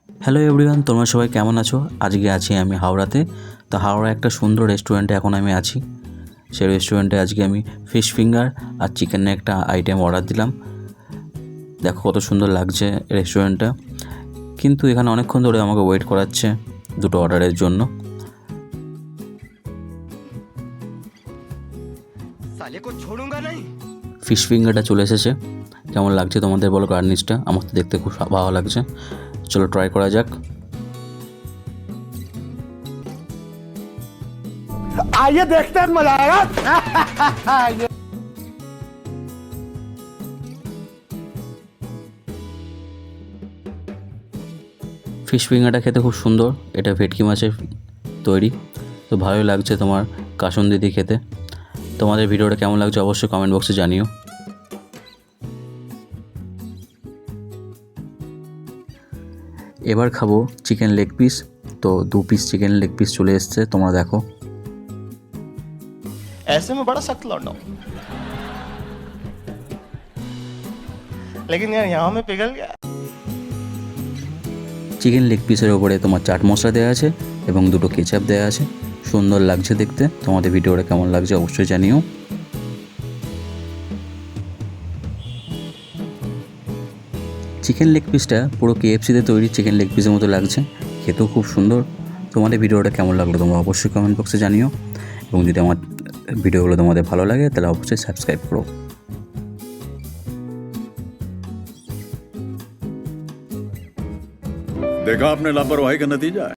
Hello everyone, তোমরা সবাই কেমন আছো? আজকে আছি আমি হাওড়াতে। তো হাওড়া একটা সুন্দর রেস্টুরেন্টে এখন আমি আছি। সেই রেস্টুরেন্টে আজকে আমি ফিশ ফিঙ্গার আর চিকেনের একটা আইটেম অর্ডার দিলাম। দেখো কত সুন্দর লাগছে রেস্টুরেন্টটা, কিন্তু এখানে অনেকক্ষণ ধরে আমাকে ওয়েট করাচ্ছে দুটো অর্ডারের জন্য। ফিশ ফিঙ্গারটা চলে এসেছে। কেমন লাগছে তোমাদের বলো গার্নিশটা? আমার তো দেখতে খুব ভালো লাগছে। চলো ট্রাই করা যাক। आइए देखते हैं मजा आएगा। ফিশ ফিঙ্গারটা খেতে খুব সুন্দর। এটা ভেটকি মাছের তৈরি। তো ভালোই লাগছে তোমার কাসুন্দি দিয়ে খেতে। তোমাদের ভিডিওটা কেমন লাগছে অবশ্যই কমেন্ট বক্সে জানিও। এবার খাবো চিকেন লেগ পিস। তো 2 পিস চিকেন লেগ পিস চলে এসছে, তোমরা দেখো। ऐसे में बड़ा सख्त लौंडा हूं, लेकिन यार यहाँ में पिघल गया। চিকেন লেগ পিসের ওপরে তোমার চাট মশলা দেওয়া আছে এবং দুটো কেচাপ দেওয়া আছে। সুন্দর লাগছে দেখতে। তোমাদের ভিডিওটা কেমন লাগছে অবশ্যই জানিও। চিকেন লেগ পিসটা পুরো কেএফসিতে তৈরি চিকেন লেগ পিসের মতো লাগছে, খেতেও খুব সুন্দর। তোমাদের ভিডিওটা কেমন লাগলো তোমরা অবশ্যই কমেন্ট বক্সে জানিও, এবং যদি আমার ভিডিওগুলো তোমাদের ভালো লাগে তাহলে অবশ্যই সাবস্ক্রাইব করো। देखा आपने लापरवाही का नतीजा है।